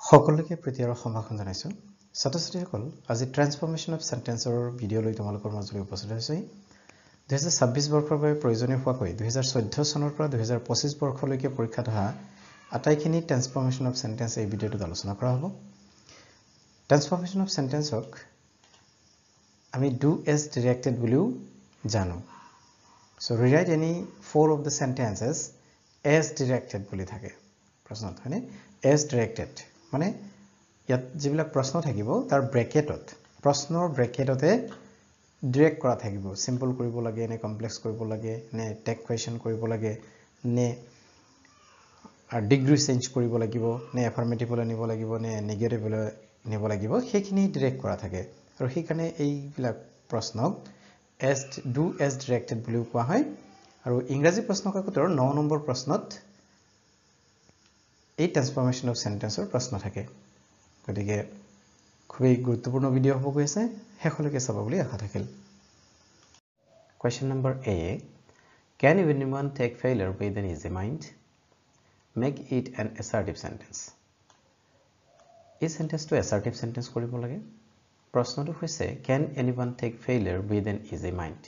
সকলোকে প্ৰীতি আৰু সম্ভাষণ জনাইছো ছাত্ৰ-ছাত্ৰীসকল আজি ট্ৰান্সফৰমেশন অফ সেন্টেন্সৰ ভিডিও লৈ তোমালোকৰ মাজলৈ উপস্থিত হৈছো 2026 বৰ্ষৰ বাবে প্ৰয়োজনীয় হোৱাকৈ 2014 চনৰ পৰা 2025 বৰ্ষলৈকে পৰীক্ষাত অহা আটাইখিনি ট্ৰান্সফৰমেশন অফ সেন্টেন্স এই ভিডিওটোত আলোচনা কৰা হ'ব ট্ৰান্সফৰমেশন অফ সেন্টেন্সক আমি do as directed বুলিও জানো so rewrite any four of the sentences as directed বুলি থাকে প্ৰশ্নত হয়নে as directed মানে ইয়াত যিবিলাক প্ৰশ্ন থাকিব তাৰ ব্ৰেকেটত প্ৰশ্নৰ ব্ৰেকেটতে ডাইৰেক্ট কৰা থাকিব সিম্পল কৰিব লাগে নে কমপ্লেক্স কৰিব লাগে নে টেক কোৱেশ্চন কৰিব লাগে নে ডিগ্ৰী চেঞ্জ কৰিব লাগিব নে এফাৰ্মেটিভলৈ নিব লাগিব নে নেগেটিভলৈ নিব লাগিব সেইখিনি ডাইৰেক্ট কৰা থাকে আৰু সেইকাৰণে এইবিলাক প্ৰশ্নক as do as directed বুলি কোৱা হয় আৰু ইংৰাজী প্ৰশ্ন কাকতৰ 9 নম্বৰ প্ৰশ্নত এই ট্ৰান্সফৰমেশন অফ সেন্টেন্সৰ প্ৰশ্ন থাকে গতিকে খুবই গুৰুত্বপূৰ্ণ ভিডিও হ'ব গৈছে হেখলৈকে চাব বুলি আশা থাকিল Question number A Can anyone take failure with an easy mind Make it an assertive sentence এই সেন্টেন্সটো assertive sentence কৰিব লাগে প্ৰশ্নটো হৈছে Can anyone take failure with an easy mind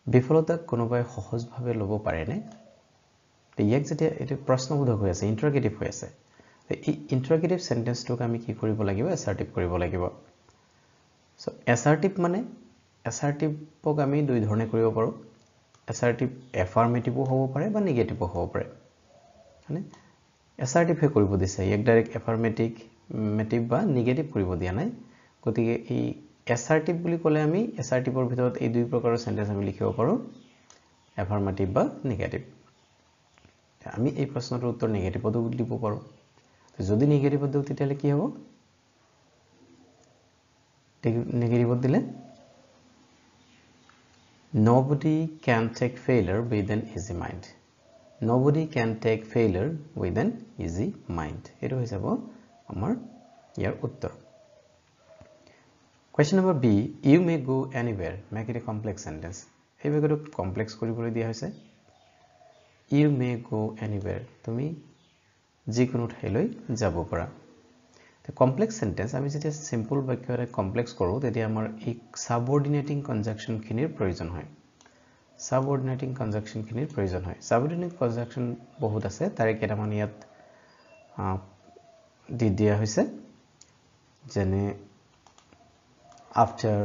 বিফলতা কোনোবাই সহজভাৱে ল'ব পাৰেনে ইয়াক যেতিয়া এটো প্ৰশ্নবোধক হৈ আছে ইন্টাৰগেটিভ হৈ আছে এই ইন্টাৰগেটিভ সেন্টেন্সটোক আমি কি কৰিব লাগিব assertive কৰিব লাগিব সো assertive মানে assertiveক আমি দুই ধৰণে কৰিব পাৰো assertive affirmative হ'ব পাৰে বা নেগেটিভ হ'ব পাৰে মানে assertive হে কৰিব দিছে এক ডাইৰেক্ট affirmative বা নেগেটিভ কৰিব দিয়া নাই গতিকে এই assertive বুলি ক'লে আমি assertiveৰ ভিতৰত এই দুই প্ৰকাৰৰ সেন্টেন্স আমি লিখিব পাৰো affirmative বা নেগেটিভ আমি এই প্ৰশ্নটোৰ উত্তৰ নেগেটিভটো দিব পাৰো যদি নেগেটিভ দিও তেতিয়ালে কি হ'ব নেগেটিভ দিলে Nobody can take failure with an easy mind Nobody can take failure with an easy mind এটো হৈ যাব আমাৰ ইয়াৰ উত্তৰ Question number B You may go anywhere make it a complex sentence এই ভাগটো কমপ্লেক্স কৰিবলৈ দিয়া হৈছে You may go anywhere তুমি যিকোনো ঠাইলৈ যাব পাৰা The complex sentence আমি যেতিয়া simple বাক্যৰে complex কৰো তেতিয়া আমাৰ এক subordinating conjunction খিনিৰ প্ৰয়োজন হয় subordinating conjunction খিনিৰ প্ৰয়োজন হয় subordinating conjunction বহুত আছে তাৰে কেইটামান ইয়াত দি দিয়া হৈছে যেনে after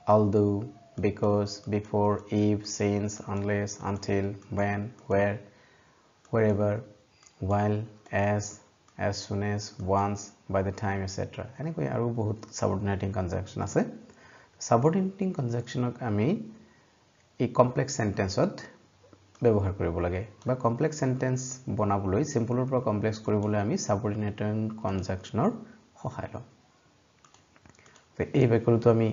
although because before if since unless until when where wherever while as soon as once by the time etc এনেকৈ আৰু বহুত subordinating conjunction আছে subordinating conjunctionক আমি এই complex sentenceত ব্যৱহাৰ কৰিব লাগে বা complex sentence বনাবলৈ simpleৰ পৰা complex কৰিবলৈ আমি subordinating conjunctionৰ সহায় লওঁ এই বাক্যটো আমি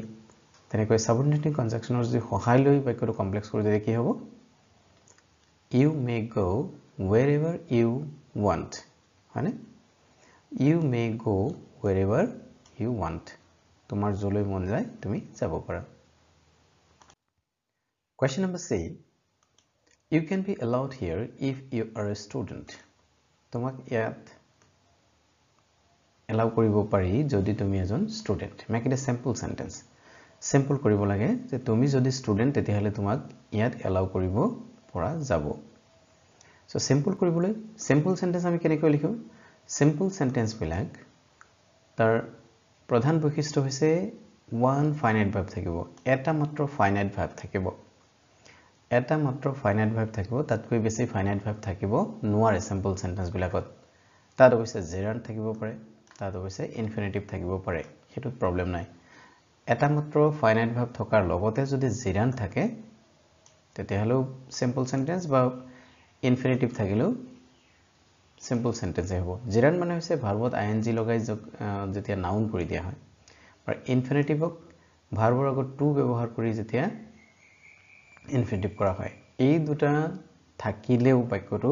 তেনেকৈ subordinating conjunctionৰ যদি সহায় লৈ বাক্যটো complex কৰি দিলে কি হ'ব You may go wherever you want হয়নে You may go wherever you want তোমাৰ যলৈ মন যায় তুমি যাব পাৰা Question number C You can be allowed here if you are a student তোমাক ইয়াত allow কৰিব পাৰি যদি তুমি এজন student make it a simple sentence simple কৰিব লাগে যে তুমি যদি student তেতিয়াহলে তোমাক ইয়াত allow কৰিব পৰা যাব So simple কৰিবলৈ simple sentence আমি কেনেকৈ লিখো simple sentence বিলাক তাৰ প্ৰধান বৈশিষ্ট্য হৈছে one finite verb থাকিব এটা মাত্ৰ finite verb থাকিব এটা মাত্ৰ finite verb থাকিব তাতকৈ বেছি finite verb থাকিব নোৱাৰে simple sentence বিলাকত তাত অৱশ্যে gerund থাকিব পাৰে তাত অৱশ্যে infinitive থাকিব পাৰে হেতু প্ৰবলেম নাই এটা মাত্ৰ finite verb থকাৰ লগতে যদি gerund থাকে তেতিয়াহলে simple sentence বা infinitive থাকিলেও simple sentence হ'ব gerund মানে হৈছে ভাৰ্বত ing লগাই যেতিয়া noun কৰি দিয়া হয় আৰু infinitive ভাৰ্বৰ আগত to ব্যৱহাৰ কৰি যেতিয়া infinitive কৰা হয় এই দুটা থাকিলেও বাক্যটো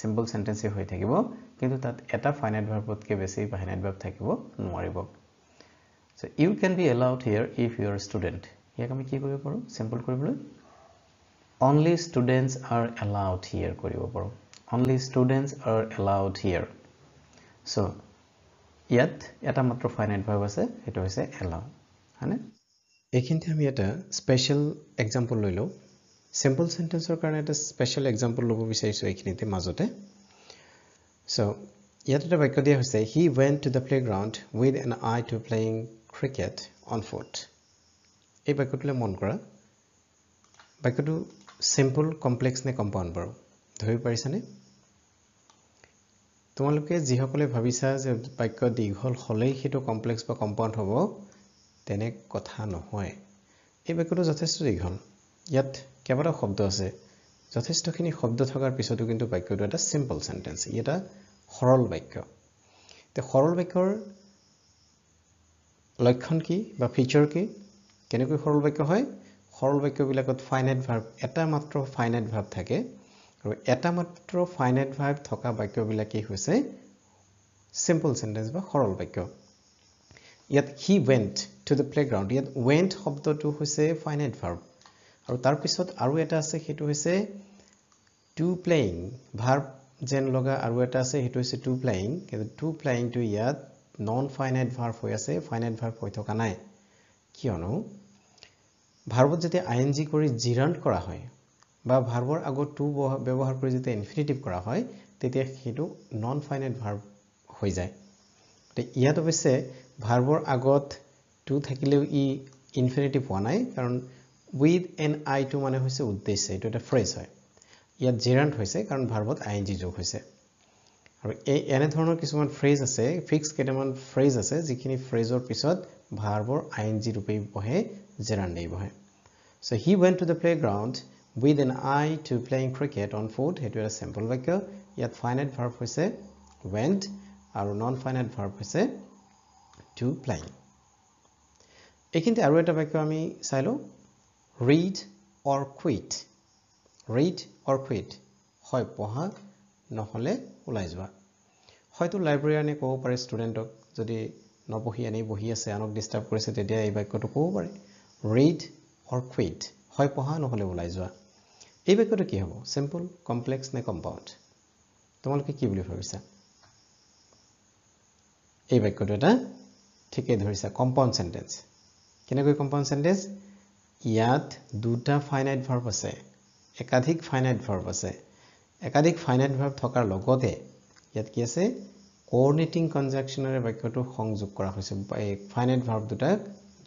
simple sentence হৈ থাকিব কিন্তু তাত এটা finite verbতকৈ বেছি finite verb থাকিব নোৱাৰিব so you can be allowed here if you are a student ইয়াক আমি কি কৰিব পাৰো simple কৰিবলৈ Only students are allowed here কৰিব পাৰো Only students are allowed here. So ইয়াত এটা মাত্ৰ ফাইনাইট ভাৰ্ব আছে এটো হৈছে allow হয়নে এইখিনিতে আমি এটা স্পেশাল এক্সাম্পল লৈ লও সিম্পল সেন্টেন্সৰ কাৰণে এটা স্পেশাল এক্সাম্পল ল'ব বিচাৰিছো এইখিনিতে মাজতে সো ইয়াত এটা বাক্য দিয়া হৈছে he went to the playground with an eye to playing cricket on foot এই বাক্যটোলে মন কৰা বাক্যটো সিম্পল কমপ্লেক্স নে কম্পাউণ্ড বাৰু ধৰি পাৰিছানে তোমালোকে যিসকলে ভাবিছা যে বাক্য দীঘল হলেই হেতু কমপ্লেক্স বা কম্পাউণ্ড হ'ব তেনে কথা নহয় এই বাক্যটো যথেষ্ট দীঘল ইয়াত কেৱল শব্দ আছে যথেষ্টখিনি শব্দ থকাৰ পিছতো কিন্তু বাক্যটো এটা সিম্পল সেন্টেন্স এটা সৰল বাক্য তে সৰল বাক্যৰ লক্ষণ কি বা ফিচাৰ কি কেনেকৈ সৰল বাক্য হয় সৰল বাক্যবিলাকত ফাইনাইট ভাৰ্ব এটা মাত্ৰ ফাইনাইট ভাৰ্ব থাকে আৰু এটা মাত্ৰ ফাইনাইট ভাৰ্ব থকা বাক্যবিলাকেই হৈছে সিম্পল সেন্টেন্স বা সৰল বাক্য ইয়াত he went to the playground ইয়াত went শব্দটো হৈছে ফাইনাইট ভাৰ্ব আৰু তাৰ পিছত আৰু এটা আছে হেতু হৈছে to playing ভাৰ্ব যেন লগা আৰু এটা আছে হেতু হৈছে to playing কিন্তু to playing টো ইয়াত নন ফাইনাইট ভাৰ্ব হৈ আছে ফাইনাইট ভাৰ্ব হৈ থকা নাই কিয়নো ভাৰ্বত যেতিয়া ing কৰি জিৰান্ট কৰা হয় বা ভাৰ্বৰ আগত to ব্যৱহাৰ কৰি যেতিয়া ইনফিনিটিভ কৰা হয় তেতিয়া হেতু নন ফাইনাইট ভাৰ্ব হৈ যায় তে ইয়াত অৱশ্যে ভাৰ্বৰ আগত to থাকিলেও ই ইনফিনিটিভ হোৱা নাই কাৰণ with an eye to মানে হৈছে উদ্দেশ্য এটো এটা ফ্ৰেজ হয় ইয়াত জেৰান্ট হৈছে কাৰণ ভাৰ্বত ing যোগ হৈছে আৰু এই এনে ধৰণৰ কিছুমান ফ্ৰেজ আছে ফিক্স কেইটামান ফ্ৰেজ আছে যিখিনি ফ্ৰেজৰ পিছত ভাৰ্বৰ ing ৰূপে বহে জেৰান্ট দেই বহে so he went to the playground with an eye to playing cricket on foot এটো এটা সিম্পল বাক্য ইয়াত ফাইনাইট ভাৰ্ব হৈছে went আৰু নন ফাইনাইট ভাৰ্ব হৈছে to play এইখিনিতে আৰু এটা বাক্য আমি চাইলো read or quit হয় পঢ়া নহলে ওলাই যোৱা হয়তো লাইব্ৰেৰিয়ানে ক'ব পাৰে ষ্টুডেন্টক যদি নপঢ়ি আনি বহি আছে আনক ডিস্টাৰ্ব কৰিছে তেতিয়া এই বাক্যটো ক'ব পাৰে read or quit হয় পঢ়া নহলে ওলাই যোৱা এই বাক্যটো কি হ'ব সিম্পল কমপ্লেক্স নে কম্পাউণ্ড তোমালোকে কি বুলি ভাবিছা এই বাক্যটো এটা ঠিকই ধৰিছা কম্পাউণ্ড সেন্টেন্স কেনেকৈ কম্পাউণ্ড সেন্টেন্স ইয়াত দুটা ফাইনাইট ভাৰ্ব আছে একাধিক ফাইনাইট ভাৰ্ব আছে একাধিক ফাইনাইট ভাৰ্ব থকাৰ লগতে ইয়াত কি আছে কোঅৰ্ডিনেটিং কনজাংশনেৰে বাক্যটো সংযোগ কৰা হৈছে এই ফাইনাইট ভাৰ্ব দুটা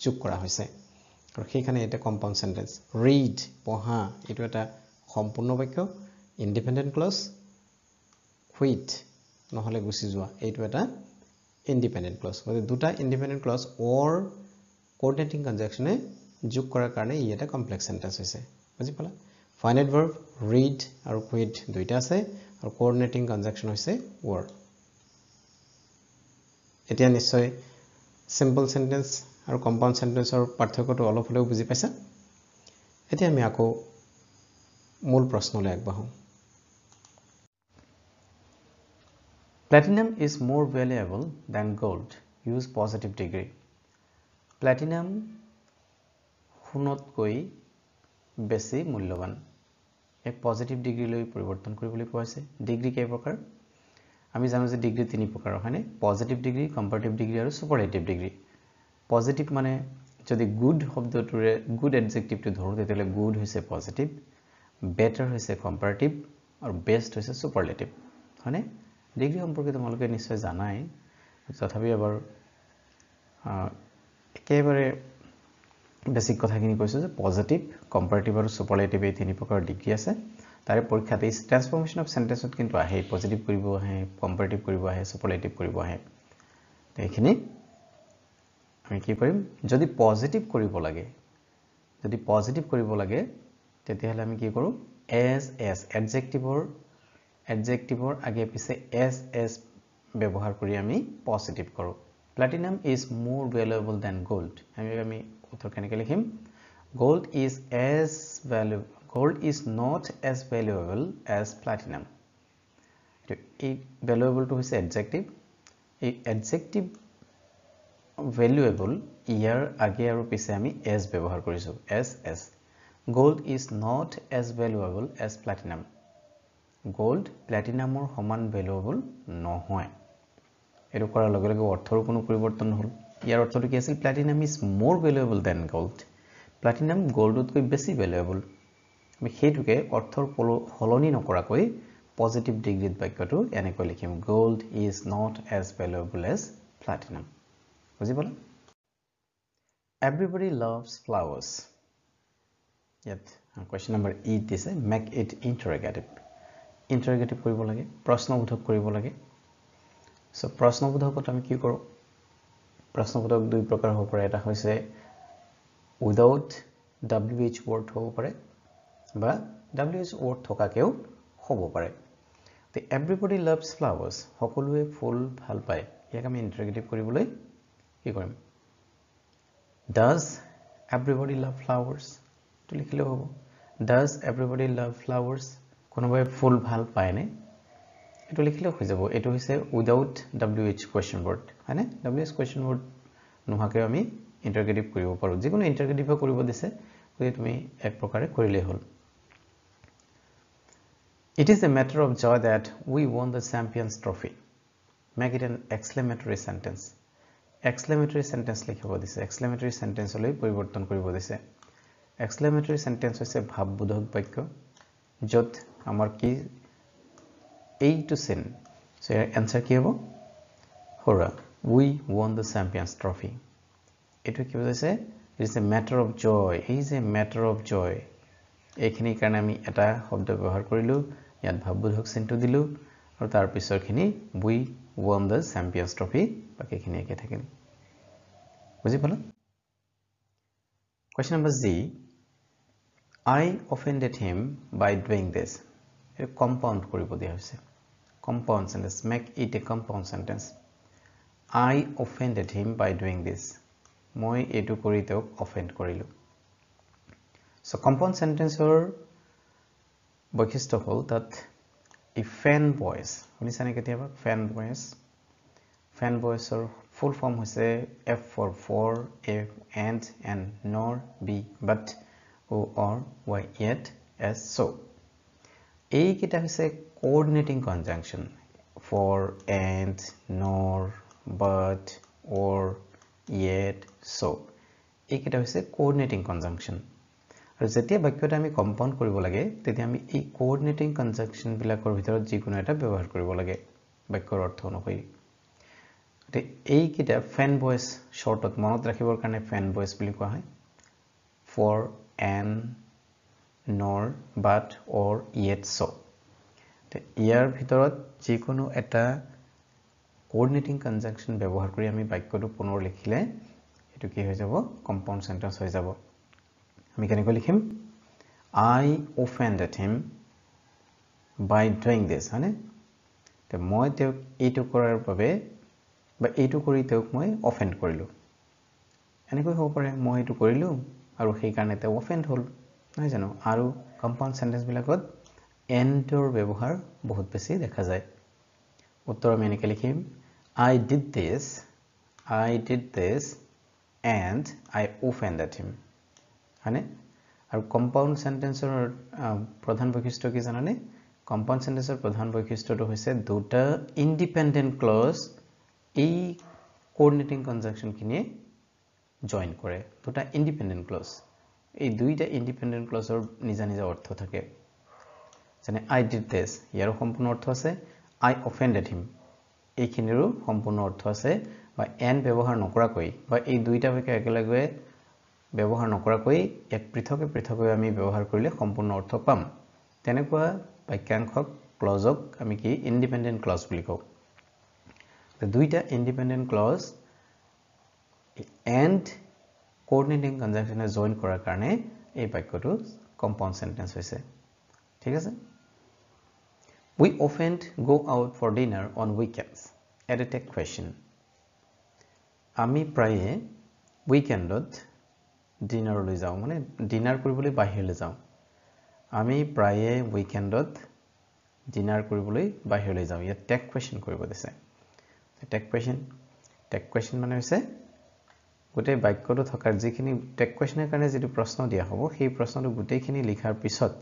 যোগ কৰা হৈছে আৰু সেইখানে এটা কম্পাউণ্ড সেন্টেন্স read পঢ়া এটো এটা সম্পূৰ্ণ বাক্য ইন্ডিপেন্ডেন্ট ক্লজ quit নহলে গুছি যোৱা এটো এটা ইন্ডিপেন্ডেন্ট ক্লজ মানে দুটা ইন্ডিপেন্ডেন্ট ক্লজ or কোঅৰ্ডিনেটিং কনজাংশনে যোগ কৰাৰ কাৰণে ই এটা কমপ্লেক্স সেন্টেন্স হৈছে বুজি পালা ফাইনাইট ভাৰ্ব read আৰু quit দুইটা আছে আৰু কোঅৰ্ডিনেটিং কনজাংশন হৈছে were এতিয়া নিশ্চয় সিম্পল সেন্টেন্স আৰু কম্পাউণ্ড সেন্টেন্সৰ পাৰ্থক্যটো অলপ হলেও বুজি পাইছা এতিয়া আমি আকৌ মূল প্ৰশ্নলৈ আগবাঢ়ো Platinum is more valuable than gold. Use positive degree. Platinum সোণতকৈ বেছি মূল্যৱান এক পজিটিভ ডিগ্ৰী লৈ পৰিৱৰ্তন কৰিবলৈ কোৱা হৈছে ডিগ্ৰী কেই প্ৰকাৰ আমি জানো যে ডিগ্ৰী তিনি প্ৰকাৰ হয়নে পজিটিভ ডিগ্ৰী কম্পাৰেটিভ ডিগ্ৰী আৰু সুপাৰলেটিভ ডিগ্ৰী পজিটিভ মানে যদি গুড শব্দটোৰে গুড এডজেক্টিভটো ধৰো তেতিয়ালে গুড হৈছে পজিটিভ বেটাৰ হৈছে কম্পাৰেটিভ আৰু বেষ্ট হৈছে সুপাৰলেটিভ হয়নে ডিগ্ৰী সম্পৰ্কে তোমালোকে নিশ্চয় জানাই তথাপি এবাৰ একেবাৰে বেসিক কথাখিনি কৈছো যে পজিটিভ কম্পাৰেটিভ আৰু সুপাৰলেটিভ এই তিনি প্ৰকাৰৰ ডিগ্ৰী আছে তাৰে পৰীক্ষাতে ট্ৰান্সফৰমেশন অফ সেন্টেন্সত কিন্তু আহে পজিটিভ কৰিব আহে কম্পাৰেটিভ কৰিব আহে সুপাৰলেটিভ কৰিব আহে এইখিনি আমি কি কৰিম যদি পজিটিভ কৰিব লাগে তেতিয়াহলে আমি কি কৰো as এডজেক্টিভৰ আগে পিছে as ব্যৱহাৰ কৰি আমি পজিটিভ কৰো platinum is more valuable than gold আমি উত্তৰ কেনেকৈ লিখিম gold is not as valuable as platinum এই valuable to হৈছে adjective এই adjective valuable ইয়াৰ আগে আৰু পিছে আমি as ব্যৱহাৰ কৰিছো as gold is not as valuable as platinum gold platinumৰ সমান valuable নহয় এটো কৰাৰ লগে লগে অৰ্থৰ কোনো পৰিৱৰ্তন নহল ইয়াৰ অৰ্থটো কি আছিল platinum is more valuable than gold platinum গোল্ডতকৈ বেছি ভ্যালুয়েবল আমি সেইটোকে অৰ্থৰ হলনি নকৰাকৈ পজিটিভ ডিগ্ৰীত বাক্যটো এনেকৈ লিখিম gold is not as valuable as platinum বুজি পালা everybody loves flowers yet question number 8 দিছে make it interrogative কৰিব লাগে প্ৰশ্নবোধক কৰিব লাগে সো প্ৰশ্নবোধকত আমি কি কৰো প্ৰশ্নবোধক দুই প্ৰকাৰ হ'ব পাৰে এটা হৈছে without wh word হ'ব পাৰে বা wh word থকাকেও হ'ব পাৰে তে everybody loves flowers সকলোৱে ফুল ভাল পায় ইয়াক আমি ইন্টাৰগেটিভ কৰিবলৈ কি কৰিম does everybody love flowers তো লিখিলে হ'ব does everybody love flowers কোনোবাই ফুল ভাল পায় নে এটো লিখিলে হৈ যাব এটো হৈছে without wh question word হয়নে wh question word নোহাকে আমি ইন্টাৰগেটিভ কৰিব পাৰো যিকোনো ইন্টাৰগেটিভ কৰিব দিছে যদি তুমি এক প্ৰকাৰে কৰিলে হ'ল It is a matter of joy that we won the Champions Trophy. Make it an exclamatory sentence. Exclamatory sentence লিখিব দিছে exclamatory sentence লৈ পৰিৱৰ্তন কৰিব দিছে exclamatory sentence হৈছে ভাববোধক বাক্য যত আমাৰ কি A to sin so your answer কি হ'ব হৰা we won the Champions Trophy এটো কি বুজাইছে it is a matter of joy it is a matter of joy এইখিনি কাৰণে আমি এটা শব্দ ব্যৱহাৰ কৰিলো ইয়াত ভাববোধক চিনটো দিলো আৰু তাৰ পিছৰখিনি we won the Champions Trophy বাকিখিনি একে থাকিল বুজি পালা question number Z I offended him by doing this a compound কৰিব দিয়া হৈছে compound sentence make it a compound sentence I offended him by doing this মই এটো কৰি তেওঁক অফেন্ড কৰিলো so compound sentence or বৈশিষ্ট্য হল that a fan voice শুনিছানে কেতিয়াবা fan voice or full form হৈছে F for and nor be but o or y yet as so এই কিটা হৈছে coordinating conjunction for and nor but or yet so এই কিটা হৈছে coordinating conjunction আৰু যেতিয়া বাক্যটা আমি কম্পাউন্ড কৰিব লাগে তেতিয়া আমি এই কোঅৰ্ডিনেটিং কনজাংশন বিলাকৰ ভিতৰত যিকোনো এটা ব্যৱহাৰ কৰিব লাগে বাক্যৰ অৰ্থ অনুসৰি তে এই কিটা ফ্যান ভয়েস শৰ্টত মনত ৰাখিবৰ কাৰণে ফ্যান ভয়েস বুলি কোৱা হয় for and nor but or yet so তে ইয়াৰ ভিতৰত যিকোনো এটা কোঅৰ্ডিনেটিং কনজাংশন ব্যৱহাৰ কৰি আমি বাক্যটো পুনৰ লিখিলে এটো কি হৈ যাব কম্পাউন্ড সেন্টেন্স হৈ যাব আমি কেনেকৈ লিখিম I offended him by doing this হয়নে তে মই তেওঁক এইটো কৰাৰ বাবে বা এইটো কৰি তেওঁক মই অফেন্ড কৰিলো এনেকৈ হ'ব পাৰে মই এইটো কৰিলো আৰু সেই কাৰণে তেওঁ অফেন্ড হল নাই জানো আৰু কম্পাউন্ড সেন্টেন্স বিলাকত এন্ডৰ ব্যৱহাৰ বহুত বেছি দেখা যায় উত্তৰ আমি এনেকৈ লিখিম I did this and I offended him হয়নে আৰু কম্পাউন্ড সেন্টেন্সৰ প্ৰধান বৈশিষ্ট্য কি জানানে কম্পাউন্ড সেন্টেন্সৰ প্ৰধান বৈশিষ্ট্যটো হৈছে দুটা ইন্ডিপেন্ডেন্ট ক্লজ এই কোঅৰ্ডিনেটিং কনজাংশন খিনিয়ে জয়েন কৰে দুটা ইন্ডিপেন্ডেন্ট ক্লজ এই দুইটা ইন্ডিপেন্ডেন্ট ক্লজৰ নিজা নিজা অৰ্থ থাকে যেনে I did this ইয়াৰ সম্পূৰ্ণ অৰ্থ আছে I offended him এইখিনিৰো সম্পূৰ্ণ অৰ্থ আছে বা এন ব্যৱহাৰ নকৰাকৈ বা এই দুইটা বাক্য একেলগে ব্যৱহাৰ নকৰাকৈ এক পৃথকে আমি ব্যৱহাৰ কৰিলে সম্পূৰ্ণ অৰ্থ পাম তেনেকুৱা বাক্যাংশক ক্লজক আমি কি ইন্ডিপেন্ডেন্ট ক্লজ বুলি কওঁ তে দুইটা ইন্ডিপেন্ডেন্ট ক্লজ এন্ড কোঅৰ্ডিনেটিং কনজাংশনে জয়েন কৰাৰ কাৰণে এই বাক্যটো কম্পাউন্ড সেন্টেন্স হৈছে ঠিক আছে We often go out for dinner on weekends. Edit a question. আমি প্ৰায়ে উইকেণ্ডত ডিনাৰলৈ যাওঁ মানে ডিনাৰ কৰিবলৈ বাহিৰলৈ যাওঁ আমি প্ৰায়ে উইকেণ্ডত ডিনাৰ কৰিবলৈ বাহিৰলৈ যাওঁ ইয়াত টেক কোৱেশ্চন কৰিব দিছে টেক কোৱেশ্চন মানে হৈছে গোটেই বাক্যটো থকাৰ যিখিনি টেক কোৱেশ্চনৰ কাৰণে যেটো প্ৰশ্ন দিয়া হ'ব সেই প্ৰশ্নটো গোটেইখিনি লিখাৰ পিছত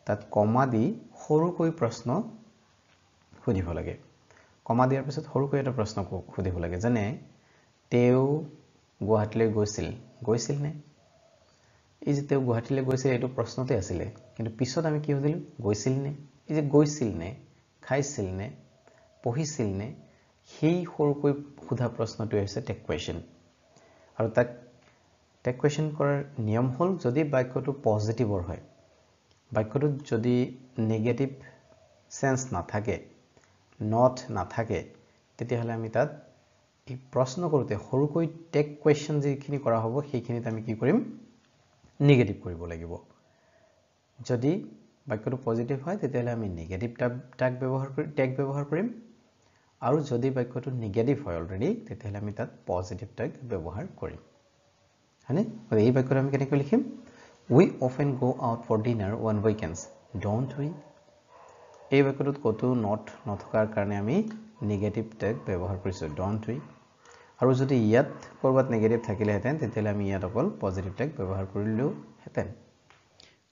তাত কমা দি সৰুকৈ প্ৰশ্ন সুধিব লাগে কমা দিয়াৰ পিছত সৰুকৈ এটা প্ৰশ্ন সুধিব লাগে যেনে তেও গুৱাহাটীলৈ গৈছিল নে এই যে তেও গুৱাহাটীলৈ গৈছিল এইটো প্ৰশ্নতে আছিল কিন্তু পিছত আমি কি সুধিলো গৈছিল নে এই যে গৈছিল নে খাইছিল নে পঢ়িছিল নে সেই সৰুকৈ সোধা প্ৰশ্নটো হৈছে টেগ কোৱেশ্চন আৰু তাক টেগ কোৱেশ্চন কৰাৰ নিয়ম হ'ল যদি বাক্যটো পজিটিভৰ হয় বাক্যটোত যদি নেগেটিভ সেন্স নাথাকে নট নাথাকে তেতিয়াহ'লে আমি তাত এই প্ৰশ্ন কৰোতে সৰুকৈ টেগ কোৱেশ্চন যিখিনি কৰা হ'ব সেইখিনিত আমি কি কৰিম নেগেটিভ কৰিব লাগিব যদি বাক্যটো পজিটিভ হয় তেতিয়াহ'লে আমি নেগেটিভ টেগ ব্যৱহাৰ কৰিম আৰু যদি বাক্যটো নেগেটিভ হয় অলৰেডি তেতিয়াহ'লে আমি তাত পজিটিভ টেগ ব্যৱহাৰ কৰিম হয়নে এই বাক্যটো আমি কেনেকৈ লিখিম we often go out for dinner on weekends don't we এই বাক্যটোত কতো নট নথকাৰ কাৰণে আমি নেগেটিভ টেগ ব্যৱহাৰ কৰিছো don't we আৰু যদি ইয়াত কৰবাত নেগেটিভ থাকিলে হেতেন তেতিয়াহ'লে আমি ইয়াত অকল পজিটিভ টেগ ব্যৱহাৰ কৰিলেও হেতেন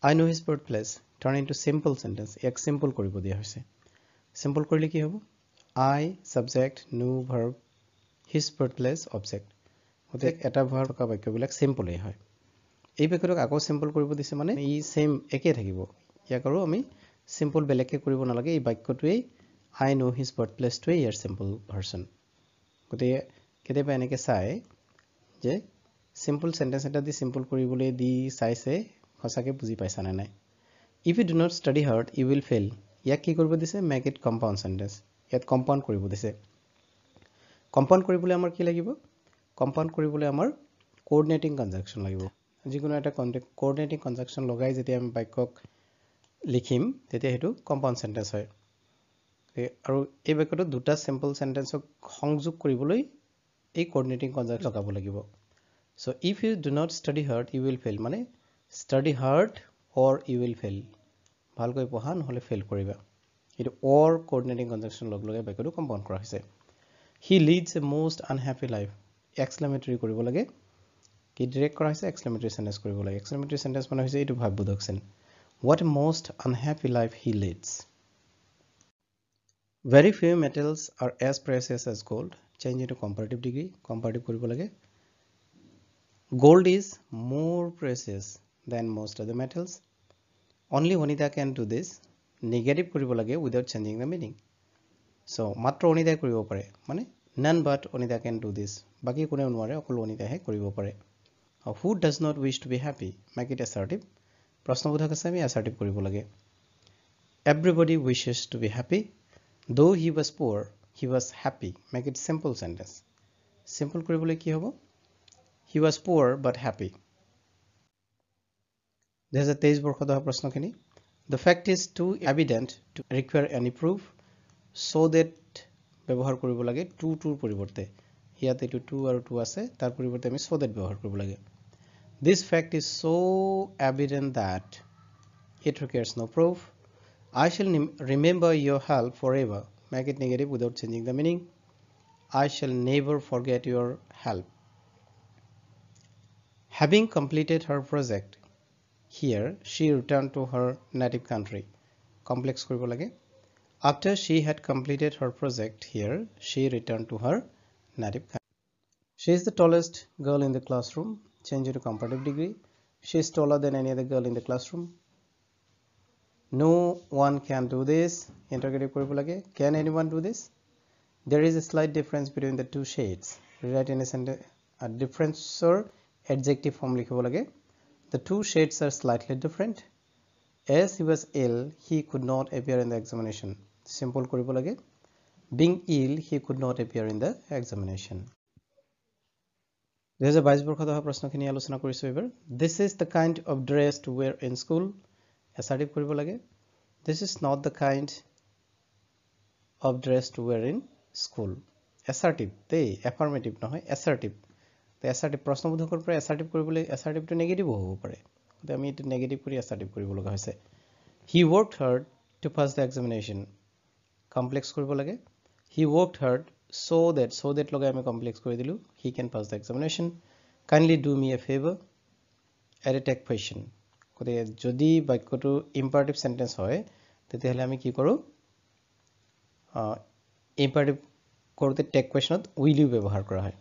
I know his birthplace turn into simple sentence এক সিম্পল কৰিব দিয়া হৈছে সিম্পল কৰিলে কি হ'ব I subject know verb his birthplace object ওতে এটা ভাৰ থকা বাক্যবিলাক সিম্পলই হয় এই বাক্যটোক আকৌ সিম্পল কৰিব দিছে মানে ই সেম একে থাকিব ইয়াক আৰু আমি সিম্পল বেলেগকে কৰিব নালাগে এই বাক্যটোৱে I know his birthplace টোৱে ইয়াৰ সিম্পল ভাৰ্সন গতে কেতিয়াবা এনেকে চাই যে সিম্পল সেন্টেন্স এটা দি সিম্পল কৰিবলৈ দি চাইছে সঁচাকে বুজি পাইছা না নাই if you do not study hard you will fail ইয়াক কি কৰিব দিছে make it compound sentence ইয়াত কম্পাউণ্ড কৰিব দিছে কম্পাউণ্ড কৰিবলৈ আমাৰ কি লাগিব কম্পাউণ্ড কৰিবলৈ আমাৰ কোঅৰ্ডিনেটিং কনজাংশন লাগিব যিকোনো এটা কোঅৰ্ডিনেটিং কনজাংশন লগাই যেতিয়া আমি বাক্যক লিখিম তেতিয়া হেতু কম্পাউণ্ড সেন্টেন্স হয় আৰু এই বাক্যটো দুটা সিম্পল সেন্টেন্সক সংযোগ কৰিবলৈ এই কোঅৰ্ডিনেটিং কনজাংশন লগাব লাগিব so if you do not study hard you will fail মানে study hard or you will fail ভালকৈ পঢ়া নহলে ফেল কৰিবা এটো or coordinating conjunction লগ লগাই বাক্যটো কম্পাউণ্ড কৰা হৈছে he leads a most unhappy life exclamatory কৰিব লাগে কি ডাইৰেক্ট কৰা হৈছে exclamatory sentence কৰিব লাগে exclamatory sentence মানে হৈছে এটো ভাৱবোধক সেন what a most unhappy life he leads very few metals are as precious as gold change into comparative degree comparative কৰিব লাগে gold is more precious than most other metals only Onida can do this negative কৰিব লাগে without changing the meaning so মাত্ৰ অনিদা কৰিব পাৰে মানে none but Onida can do this বাকি কোনেও নোৱাৰে অকল অনিদাহে কৰিব পাৰে who does not wish to be happy make it assertive প্ৰশ্নবোধক আছে আমি assertive কৰিব লাগে everybody wishes to be happy though he was poor he was happy make it simple sentence simple কৰিবলৈ কি হ'ব he was poor but happy 2023 বৰ্ষত অহা প্ৰশ্নখিনি the fact is too evident to require any proof so that ব্যৱহাৰ কৰিব লাগে to toৰ পৰিৱৰ্তে ইয়াত এটো to আৰু to আছে তাৰ পৰিৱৰ্তে আমি so that ব্যৱহাৰ কৰিব লাগে this fact is so evident that it requires no proof I shall remember your help forever make it negative without changing the meaning I shall never forget your help having completed her project here she returned to her native country complex কৰিব লাগে after she had completed her project here she returned to her native country she is the tallest girl in the classroom change into comparative degree she is taller than any other girl in the classroom no one can do this interrogative কৰিব লাগে can anyone do this there is a slight difference between the two shades rewrite in a sentence a difference or adjective form লিখিব লাগে the two shades are slightly different as he was ill he could not appear in the examination simple কৰিব লাগে being ill he could not appear in the examination 2022 বৰ্ষত অহা প্ৰশ্নখিনি আলোচনা কৰিছো এবাৰ this is the kind of dress to wear in school assertive কৰিব লাগে this is not the kind of dress to wear in school assertive they affirmative নহয় assertive the assertive প্ৰশ্নবোধকৰ পৰা assertive কৰিবলৈ assertive to negative হ'ব পাৰে তে আমি এটা negative কৰি assertive কৰিব লগা হৈছে he worked hard to pass the examination complex কৰিব লাগে he worked hard so that লগাই আমি complex কৰি দিলো he can pass the examination kindly do me a favor add a tag question কোতে যদি বাক্যটো imperative sentence হয় তেতিয়াহলে আমি কি কৰো ইম্পাৰেটিভ কৰোঁতে টেগ কুৱেশ্যনত উইল ইউ ব্যৱহাৰ কৰা হয়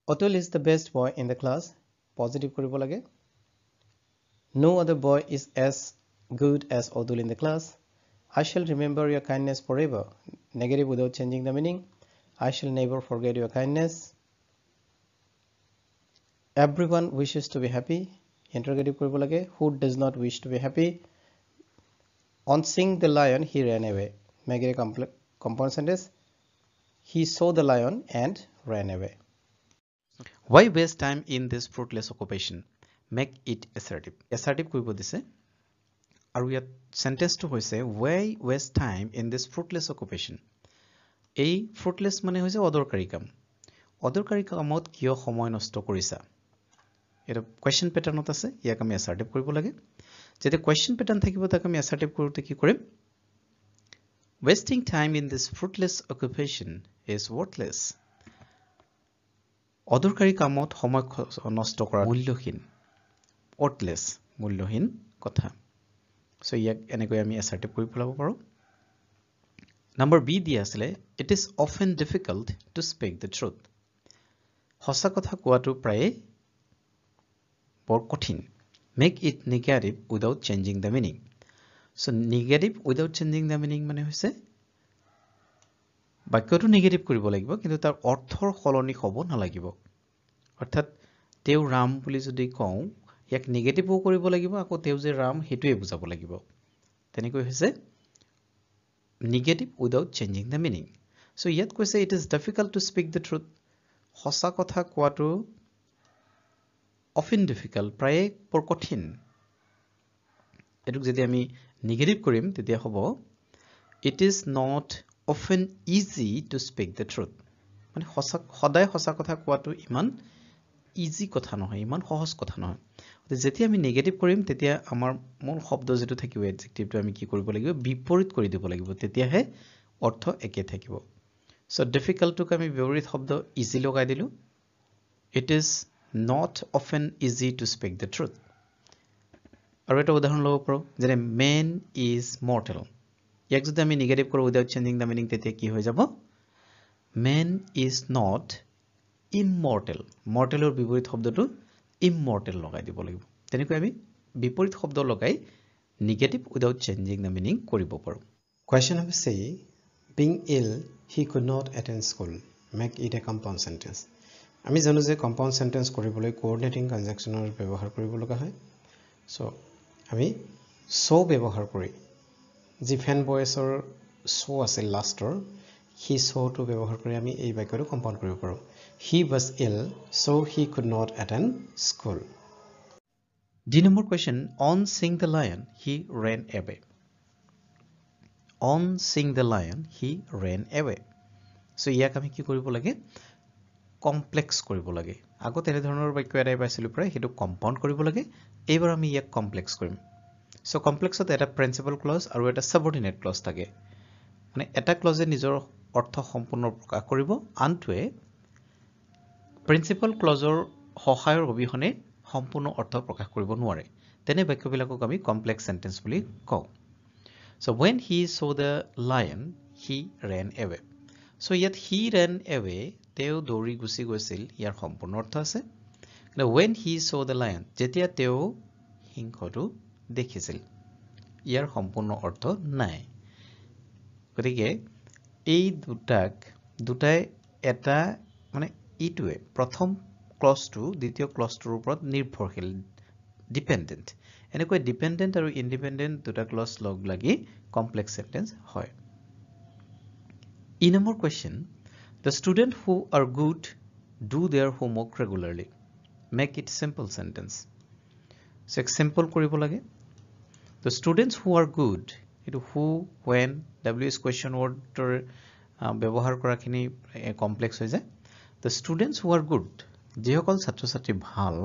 Atul is the best boy in the class positive কৰিব লাগে no other boy is as good as Odul in the class I shall remember your kindness forever negative without changing the meaning I shall never forget your kindness everyone wishes to be happy interrogative কৰিব লাগে who does not wish to be happy on seeing the lion he ran away make it a compound sentence he saw the lion and ran away why waste time in this fruitless occupation make it assertive কৰিব দিছে আৰু ইয়াত সেন্টেন্সটো হৈছে why waste time in this fruitless occupation এই fruitless মানে হৈছে অদৰকাৰী কামত কিয় সময় নষ্ট কৰিছা এটা কোৱেশ্চন প্যাটাৰ্নত আছে ইয়াক আমি assertive কৰিব লাগে যেতিয়া কোৱেশ্চন প্যাটাৰ্ন থাকিব তাক আমি assertive কৰোঁতে কি কৰিম wasting time in this fruitless occupation is worthless অদৰকাৰী কামত সময় নষ্ট কৰা মূল্যহীন worthless মূল্যহীন কথা সো ইয়াক এনেকৈ আমি assertive কৰি পেলাব পাৰো নম্বৰ বি দিয়া আছিলে it is often difficult to speak the truth সঁচা কথা কোৱাটো প্ৰায় বৰ কঠিন make it negative without changing the meaning so negative without changing the meaning মানে হৈছে বাক্যটো নেগেটিভ কৰিব লাগিব কিন্তু তাৰ অৰ্থৰ সলনি হ'ব নালাগিব অৰ্থাৎ তেও ৰাম বুলি যদি কওঁ ইয়াক নেগেটিভও কৰিব লাগিব আকৌ তেও যে ৰাম হেতুৱে বুজাব লাগিব তেনেকৈ হৈছে negative without changing the meaning so ইয়াত কৈছে it is difficult to speak the truth সঁচা কথা কোৱাটো often difficult প্ৰায় বৰ কঠিন এটুক যদি আমি নেগেটিভ কৰিম তেতিয়া হ'ব it is not often easy to speak the truth মানে সদায় সঁচা কথা কোৱাটো ইমান ইজি কথা নহয় ইমান সহজ কথা নহয় যেতিয়া আমি নেগেটিভ কৰিম তেতিয়া আমাৰ মূল শব্দ যেটো থাকিব এডজেক্টিভটো আমি কি কৰিব লাগিব বিপৰীত কৰি দিব লাগিব তেতিয়াহে অৰ্থ একে থাকিব সো ডিফিকাল্টক আমি বিপৰীত শব্দ ইজি লগাই দিলো it is not often easy to speak the truth আৰু এটা উদাহৰণ লব পাৰো যেনে man is mortal ইয়াক যদি আমি নেগেটিভ কৰো without changing the meaning তেতিয়া কি হৈ যাব man is not immortal mortalৰ বিপৰীত শব্দটো immortal লগাই দিব লাগিব তেনেকৈ আমি বিপৰীত শব্দ লগাই negative without changing the meaning কৰিব পাৰো question number C being ill he could not attend school make it a compound sentence আমি জানো যে compound sentence কৰিবলৈ coordinating conjunctionৰ ব্যৱহাৰ কৰিব লগা হয় so আমি so ব্যৱহাৰ কৰি যি ফেন ভয়েছৰ so আছে লাষ্টৰ he saw to ব্যৱহাৰ কৰি আমি এই বাক্যটো কম্পাউণ্ড কৰিব পাৰো he was ill so he could not attend school D number question on seeing the lion he ran away on seeing the lion he ran away so ইয়াক আমি কি কৰিব লাগে কমপ্লেক্স কৰিব লাগে আগত এনে ধৰণৰ বাক্য এটাই পাইছিলো প্ৰায় হেতু কম্পাউণ্ড কৰিব লাগে এইবাৰ আমি ইয়াক কমপ্লেক্স কৰিম so কমপ্লেক্সত এটা প্ৰিন্সিপাল ক্লজ আৰু এটা সাবঅৰ্ডিনেট ক্লজ থাকে মানে এটা ক্লজে নিজৰ অৰ্থ সম্পূৰ্ণ প্ৰকাশ কৰিব আনটোৱে প্ৰিন্সিপাল ক্লজৰ সহায়ৰ অবিহনে সম্পূৰ্ণ অৰ্থ প্ৰকাশ কৰিব নোৱাৰে তেনে বাক্যবিলাকক আমি কমপ্লেক্স সেন্টেন্স বুলি কওঁ so when he saw the lion he ran away so yet he ran away তেও দৌৰি গুছি গৈছিল ইয়াৰ সম্পূৰ্ণ অৰ্থ আছে when he saw the lion যেতিয়া তেও সিংহটো দেখিছিল ইয়াৰ সম্পূৰ্ণ অৰ্থ নাই গতিকে এই দুটাই এটা মানে ইটোৱে প্ৰথম ক্লজটো দ্বিতীয় ক্লজটোৰ ওপৰত নিৰ্ভৰশীল ডিপেন্ডেন্ট এনেকৈ ডিপেন্ডেন্ট আৰু ইন্ডিপেন্ডেন্ট দুটা ক্লজ লগ লাগি কমপ্লেক্স সেন্টেন্স হয় In our question the student who are good do their homework regularly make it simple sentence so simple কৰিব লাগে the students who are good এটো who when ws question word ব্যৱহাৰ কৰাখিনি complex হৈ যায় the students who are good যিসকল ছাত্ৰ ছাত্ৰী ভাল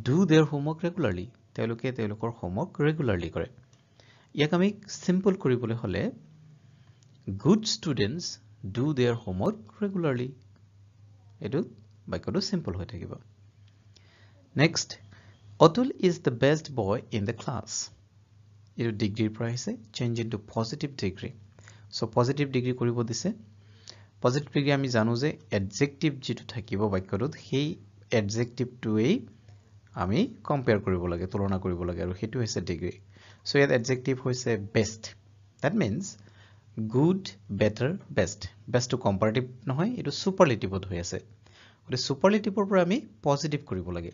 do their homework regularly তেওঁলোকে তেওঁলোকৰ homework regularly কৰে ইয়াক আমি simple কৰিবলৈ হলে good students do their homework regularly এটো বাক্যটো simple হৈ থাকিব next Atul is the best boy in the class এইটো ডিগ্ৰীৰ পৰা আহিছে change into positive degree so positive degree কৰিব দিছে পজিটিভ ডিগ্ৰী আমি জানো যে এডজেক্টিভ যেটো থাকিব বাক্যটোত সেই এডজেক্টিভটোৱেই আমি কম্পেয়াৰ কৰিব লাগে তুলনা কৰিব লাগে আৰু হেতু হৈছে ডিগ্ৰী সো ইয়াত এডজেক্টিভ হৈছে best that means good better best বেষ্টটো কম্পাৰেটিভ নহয় এটো সুপাৰলেটিভত হৈ আছে গতে সুপাৰলেটিভৰ পৰা আমি পজিটিভ কৰিব লাগে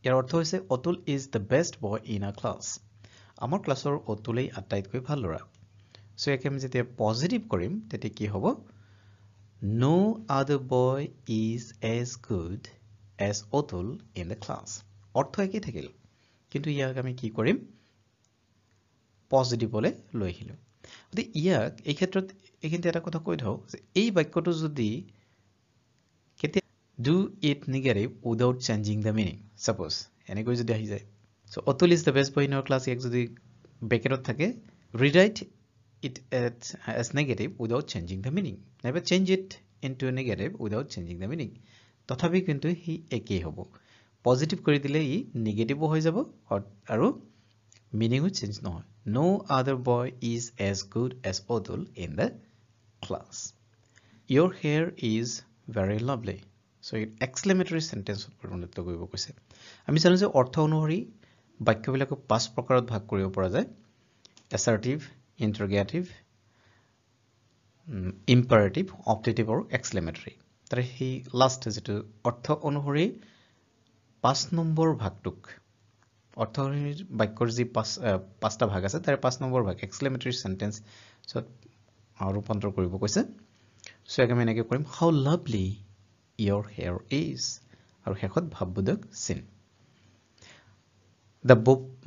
ইয়াৰ অৰ্থ হৈছে Atul is the best boy in a class আমাৰ ক্লাছৰ অতুলেই আটাইতকৈ ভাল ল'ৰা সো ইয়াকে আমি যেতিয়া পজিটিভ কৰিম তেতিয়া কি হ'ব no other boy is as good as Otul in the class অৰ্থ একই থাকিল কিন্তু ইয়াক আমি কি কৰিম পজিটিভলে লৈ আহিলো গতি ইয়াক এই ক্ষেত্ৰত এইখিনিতে এটা কথা কৈ থওঁ যে এই বাক্যটো যদি কেতিয়া do it negative without changing the meaning suppose এনেকৈ যদি আহি যায় so Otul is the best boy in our class ইয়াক যদি ব্ৰেকেটত থাকে rewrite it as negative without changing the meaning never change it into a negative without changing the meaning তথাপি কিন্তু হি একেই হ'ব পজিটিভ কৰি দিলে ই নেগেটিভ হৈ যাব আৰু মিনিং চেঞ্জ নহয় no other boy is as good as Otul in the class your hair is very lovely so it exclamatory sentence পৰিণত কৰিব কৈছে আমি জানো যে অৰ্থ অনুসৰি বাক্যবিলাকক পাঁচ প্ৰকাৰত ভাগ কৰিব পৰা যায় assertive interrogative imperative optative or exclamatory তাৰে হি লাষ্ট যেটো অৰ্থ অনুসৰি 5 নম্বৰ ভাগটুক অৰ্থ অনুসৰি বাক্যৰ যি পাঁচটা ভাগ আছে তাৰে 5 নম্বৰ ভাগ exclamatory sentence সো ৰূপান্তৰ কৰিব কৈছে সো আমি এনেকৈ কৰিম how lovely your hair is আৰু শেষত ভাৱবোধক চিন the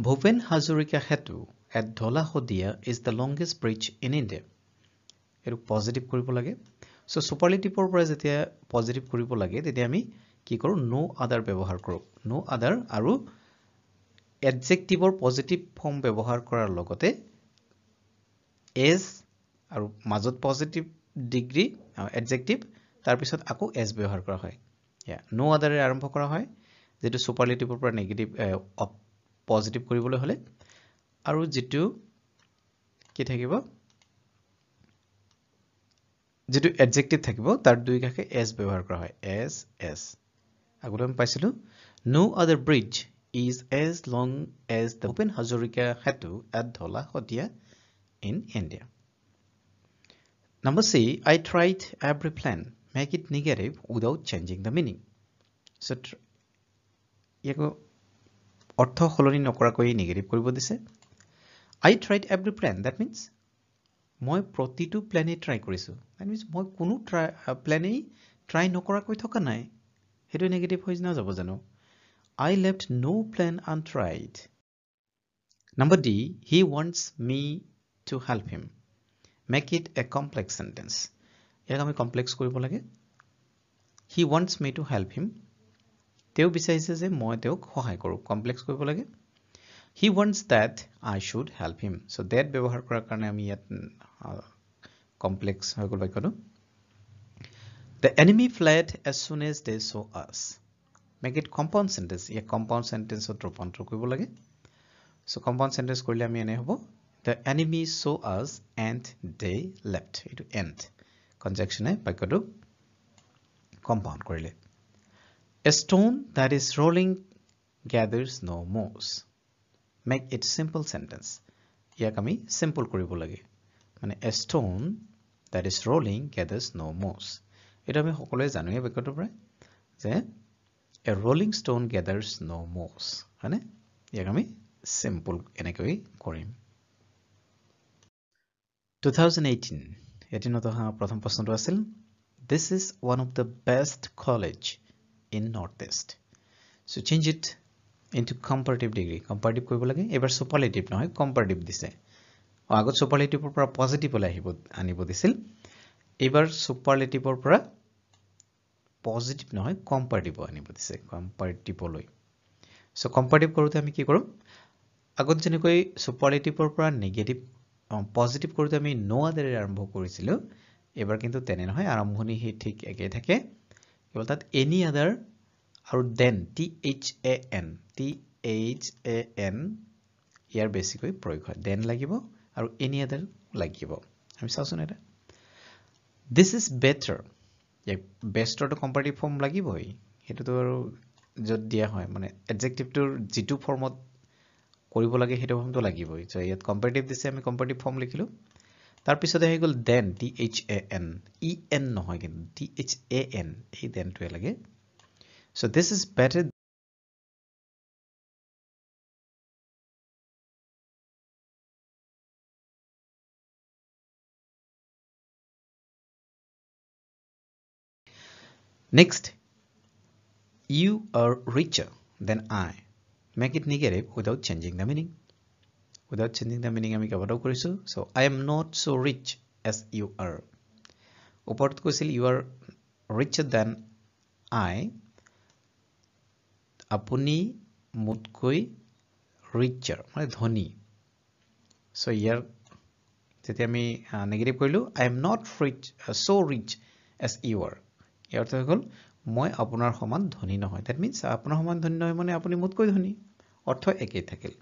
Bhupen Hazarika Setu at Dhola Hodia is the longest bridge in India এটো পজিটিভ কৰিব লাগে সো সুপাৰলেটিভৰ পৰা যেতিয়া পজিটিভ কৰিব লাগে তেতিয়া আমি কি কৰো নো আদাৰ ব্যৱহাৰ কৰো নো আদাৰ আৰু এডজেক্টিভৰ পজিটিভ ফৰ্ম ব্যৱহাৰ কৰাৰ লগতে এজ আৰু মাজত পজিটিভ ডিগ্ৰী এডজেক্টিভ তাৰ পিছত আকৌ এজ ব্যৱহাৰ কৰা হয় নো আদাৰে আৰম্ভ কৰা হয় যেটো সুপাৰলেটিভৰ পৰা নেগেটিভ পজিটিভ কৰিবলৈ হলে আৰু যেটো কি থাকিব যেটো এডজেক্টিভ থাকিব তাৰ দুই কাষে এস ব্যৱহাৰ কৰা হয় এস আগতে আমি পাইছিলো no other bridge is as long as the Bhupen Hazarika Setu at Dhola Hodia in India number C I tried every plan make it negative without changing the meaning so ইয়াকো অৰ্থ সলনি নকৰাকৈ নেগেটিভ কৰিব দিছে I tried every plan that means মই প্ৰতিটো প্ল্যানে try কৰিছো that means মই কোনো প্ল্যানে ট্ৰাই নকৰাকৈ থকা নাই হেতু নেগেটিভ হৈ না যাব জানো I left no plan untried number D he wants me to help him make it a complex sentence ইয়াক আমি কমপ্লেক্স কৰিব লাগে he wants me to help him তেও বিচাৰিছে যে মই তেওক সহায় কৰো কমপ্লেক্স কৰিব লাগে he wants that I should help him so that ব্যৱহাৰ কৰাৰ কাৰণে আমি ইয়াত complex হৈ গল বাক্যটো the enemy fled as soon as they saw us make it compound sentence ইয়া compound sentence ত ৰূপান্তৰ কৰিব লাগে so compound sentence কৰিলে আমি এনে হ'ব the enemy saw us and they left এটো end conjunction এ বাক্যটো compound কৰিলে a stone that is rolling gathers no moss make it simple sentence ইয়াক আমি simple কৰিব লাগে মানে a stone that is rolling gathers no moss এটা আমি সকলোৱে জানো এই বাক্যটোৰ পৰা যে a rolling stone gathers no moss মানে ইয়াক আমি simple এনেকৈ কৰিম 2018 এটিনত প্ৰথম প্ৰশ্নটো আছিল this is one of the best college in northeast so change it into comparative degree comparative কৰিব লাগে এবাৰ superlative নহয় comparative দিছে আগত সুপাৰলেটিভৰ পৰা পজিটিভলৈ আনিব দিছিল এবাৰ সুপাৰলেটিভৰ পৰা পজিটিভ নহয় কম্পাৰেটিভ আনিব দিছে কম্পাৰেটিভলৈ সো কম্পাৰেটিভ কৰোতে আমি কি কৰোঁ আগত যেনেকৈ সুপাৰলেটিভৰ পৰা নেগেটিভ পজিটিভ কৰোতে আমি নো আদাৰে আৰম্ভ কৰিছিলো এবাৰ কিন্তু তেনে নহয় আৰম্ভণি হি ঠিক একে থাকে কেৱল তাত এনি আদাৰ আৰু দেন THAN ইয়াৰ বেছিকৈ প্ৰয়োগ হয় দেন লাগিব আৰু এনি আদাৰ লাগিব আমি চাওচোন এটা this is better বেষ্টৰটো কম্পাৰেটিভ ফৰ্ম লাগিবই হেতুটো আৰু যত দিয়া হয় মানে এডজেক্টিভটোৰ যেটো ফৰ্মত কৰিব লাগে হেতু ফৰ্মটো লাগিবই সো ইয়াত কম্পাৰেটিভ দিছে আমি কম্পাৰেটিভ ফৰ্ম লিখিলো তাৰ পিছতে হৈ গল then THAN নহয় কিন্তু THAN এই দেনটোৱে লাগে so this is better next you are richer than I make it negative without changing the meaning without changing the meaning আমি কভারও কৰিছো so I am not so rich as you are ওপৰত কৈছিল you are richer than I আপুনি মুতকৈ richer মানে ধনী so ইয়াৰ যেতিয়া আমি negative কৰিলো I am not rich so rich as you are ইয়াৰ অৰ্থ হ'ল মই আপোনাৰ সমান ধনী নহয় that means আপোনাৰ সমান ধনী নহয় মানে আপুনি মুতকৈ ধনী অৰ্থ একেই থাকিল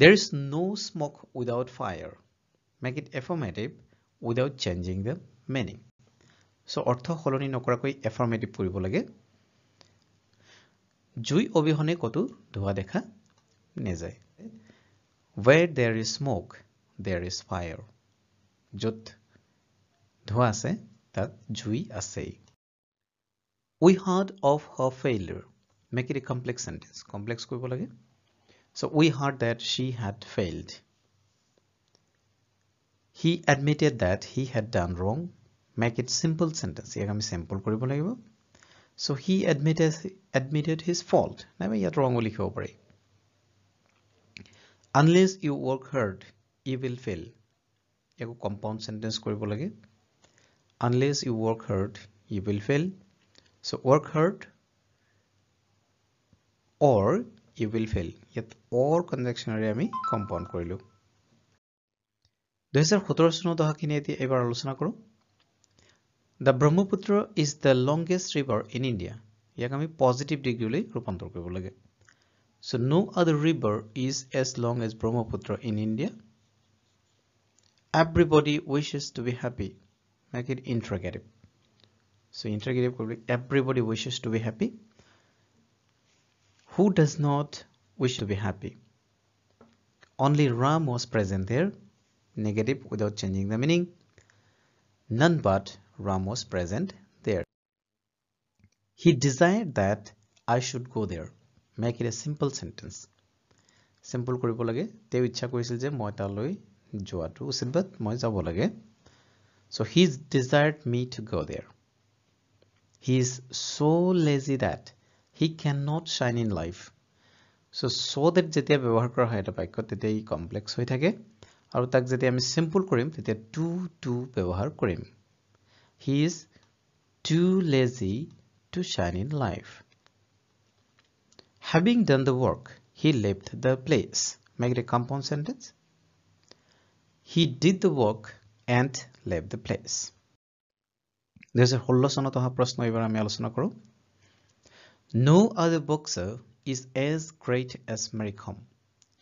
there is no smoke without fire make it affirmative without changing the meaning so অৰ্থ সলনি নকৰাকৈ affirmative কৰিব লাগে জুই অবিহনে কতো ধোঁৱা দেখা নেযায় where there is smoke there is fire যত ধোঁৱা আছে তাত জুই আছে we heard of her failure make it a complex sentence complex কৰিব লাগে so we heard that she had failed he admitted that he had done wrong make it simple sentence ইয়াক আমি simple কৰিব লাগিব so he admitted his fault নাইবা ইয়াত wrong লিখিব পাৰি unless you work hard you will fail ইয়াক compound sentence কৰিব লাগে unless you work hard you will fail so work hard or you will fail yet or conjunctionary আমি compound কৰিলো 2017 চনত অহাখিনি এতিয়া এবাৰ আলোচনা কৰো the brahmaputra is the longest river in india ইয়াক আমি positive degree লৈ ৰূপান্তৰ কৰিব লাগে so no other river is as long as brahmaputra in india everybody wishes to be happy make it interrogative so interrogative করলে everybody wishes to be happy who does not wish to be happy only ram was present there negative without changing the meaning none but ram was present there he desired that I should go there make it a simple sentence simple কৰিব লাগে তেও ইচ্ছা কৰিছিল যে মই তালৈ যোৱাটো উচিত বাট মই যাব লাগে so he desired me to go there he is so lazy that he cannot shine in life so that যেতিয়া ব্যৱহাৰ কৰা হয় এটা বাক্য তেতিয়া ই কমপ্লেক্স হৈ থাকে আৰু তাক যেতিয়া আমি সিম্পল কৰিম তেতিয়া to ব্যৱহাৰ কৰিম he is too lazy to shine in life having done the work he left the place make it a compound sentence he did the work and left the place 2016 চনত অহা প্ৰশ্ন এবাৰ আমি আলোচনা কৰো no other boxer is as great as Mary Kom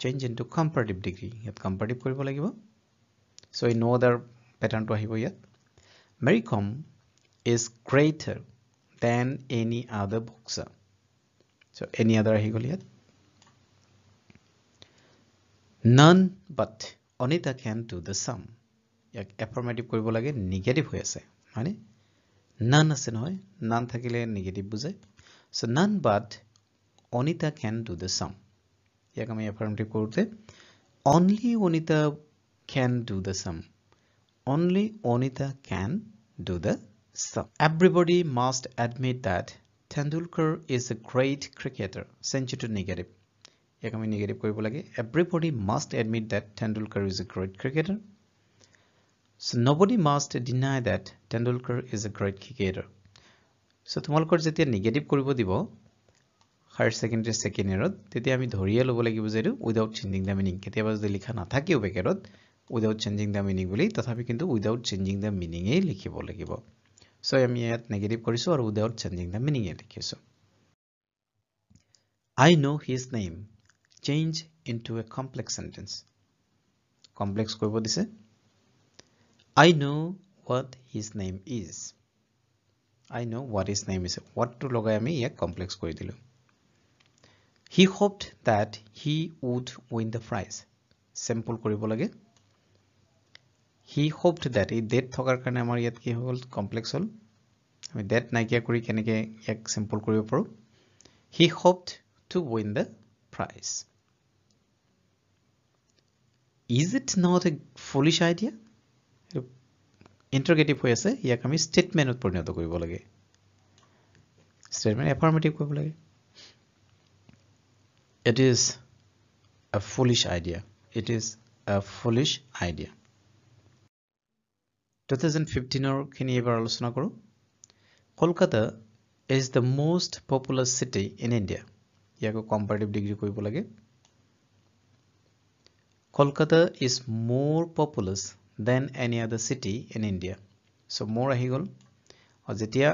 change into comparative degree ইয়াত comparative কৰিব লাগিব so I know other pattern to আহিব ইয়াত Mary Kom is greater than any other boxer so any other আহি গল ইয়াত none but Anita can do the sum ইয়াক affirmative কৰিব লাগে negative হৈ আছে মানে none আছে নহয় none থাকিলে negative বুজায় so none but Anita can do the sum ইয়াক আমি affirmative কৰোতে only Anita can do the sum only Anita can do the sum everybody must admit that Tendulkar is a great cricketer change to negative ইয়াক আমি negative কৰিব লাগে everybody must admit that Tendulkar is a great cricketer so nobody must deny that Tendulkar is a great cricketer so তোমালোকৰ যেতিয়া negative কৰিব দিব higher secondary second year তেতিয়া আমি ধৰিয়ে লব লাগিব যে without changing the meaning কেতিয়াবা যদি লিখা নাথাকিও বেকেটত without changing the meaning বুলি তথাপি কিন্তু without changing the meaning এই লিখিব লাগিব so আমি ইয়াত negative কৰিছো আৰু without changing the meaning এ লিখিছো I know his name change into a complex sentence. Complex কৰিব দিছে I know what his name is. I know what his name is. What to লগাই আমি ইয়াক complex কৰি দিলো He hoped that he would win the prize. Simple কৰিব লাগে He hoped that এই that থকাৰ কাৰণে আমাৰ ইয়াত কি হ'ল complex হ'ল আমি that নাইকিয়া কৰি কেনেকৈ ইয়াক simple কৰিব পাৰো He hoped to win the prize. Is it not a foolish idea? Interrogative হৈ আছে ইয়াক আমি statementত পৰিণত কৰিব লাগে statement affirmative কৰিব লাগে It is a foolish idea. It is a foolish idea. 2015 খিনি এবাৰ আলোচনা কৰো Kolkata is the most populous city in India. ইয়াক comparative degree কৰিব লাগে Kolkata is more populous than any other city in India. So more আহি গল আৰু যেতিয়া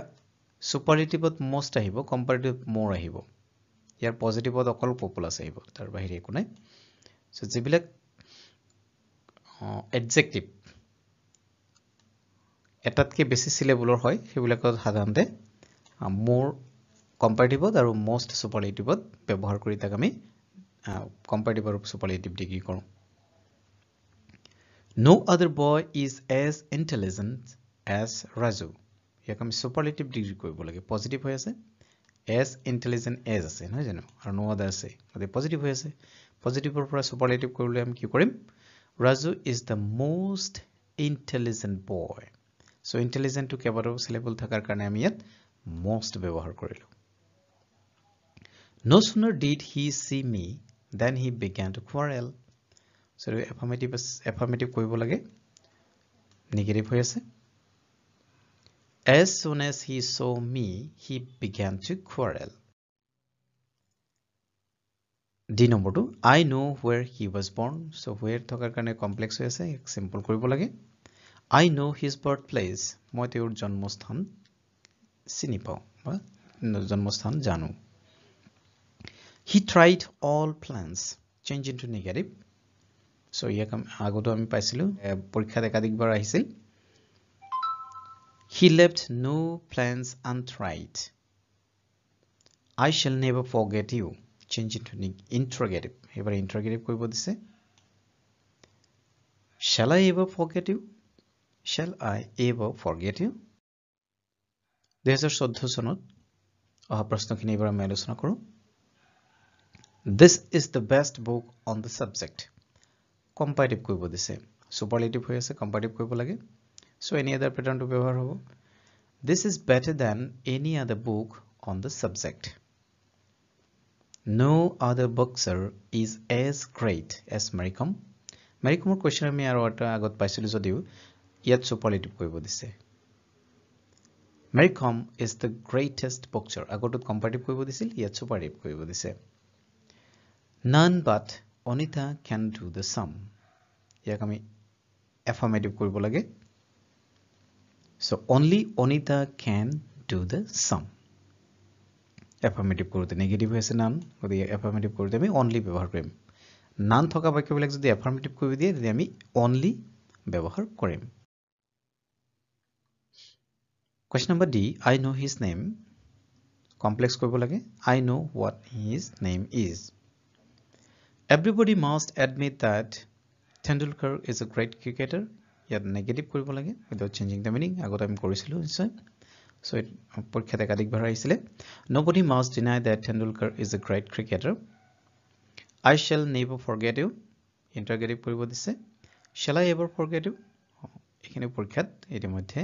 superlative most আহিব comparative more আহিব ইয়াৰ positive অকল populous আহিব তাৰ বাহিৰে একো নাই so যিবিলাক adjective এটাতকে বেছি syllable হয় সেইবিলাকত সাধাৰণতে more comparative আৰু most superlative ব্যৱহাৰ কৰি তাক আমি comparative আৰু superlative degree কৰোঁ No other boy is as intelligent as Raju. ইয়াক আমি superlative degree কৰিব লাগে positive হৈ আছে as intelligent as আছে নহয় জানো আৰু no other আছে মানে positive হৈ আছে positive ৰ পৰা superlative কৰিলে আমি কি কৰিম Raju is the most intelligent boy. So intelligent to কেইবাটাও syllable থাকাৰ কাৰণে আমি ইয়াত most ব্যৱহাৰ কৰিলো No sooner did he see me than he began to quarrel. So affirmative কৰিব লাগে negative হৈ আছে As soon as he saw me he began to quarrel D number 2 I know where he was born so where থকাৰ কাৰণে complex হৈ আছে simple কৰিব লাগে I know his birthplace মই তেওঁৰ জন্মস্থান চিনি পাওঁ বা জন্মস্থান জানো He tried all plans change into negative So ইয়াক আগতো আমি পাইছিলো পৰীক্ষাত একাধিকবাৰ আহিছিল He left no plans untried I shall never forget you change into interrogative এবাৰ interrogative কৰিব দিছে Shall I ever forget you Shall I ever forget you 2014 চনত অহা প্ৰশ্নখিনি এবাৰ আমি আলোচনা কৰোঁ This is the best book on the subject comparative কৰিব দিছে superlative হৈ আছে comparative কৰিব লাগে so any other pattern to ব্যৱহাৰ হ'ব This is better than any other book on the subject No other boxer is as great as Mary Kom Mary Komৰ question আমি আৰু এটা আগত পাইছিলো যদিও ইয়াত superlative কৰিব দিছে Mary Kom is the greatest boxer আগতত comparative কৰিব দিছিল ইয়াত superlative কৰিব দিছে None but Anita can do the sum. ইয়াক আমি affirmative কৰিব লাগে. So only Anita can do the sum. Affirmative কৰোঁতে negative হৈছে none. গতিকে affirmative কৰোঁতে আমি only ব্যৱহাৰ কৰিম. None থকা বাক্যবিলাক যদি affirmative কৰি দিয়ে তেতিয়া আমি only ব্যৱহাৰ কৰিম. Question number D. I know his name. Complex কৰিব লাগে. I know what his name is. Everybody must admit that Tendulkar is a great cricketer. Yet negative কৰিব লাগে without changing the meaning. আগত আমি কৰিছিলো নিশ্চয়. So পৰীক্ষাত একাধিকবাৰ আহিছিলে. Nobody must deny that Tendulkar is a great cricketer. I shall never forget you. Interrogative কৰিব দিছে. Shall I ever forget you? এখানে পৰীক্ষাত ইতিমধ্যে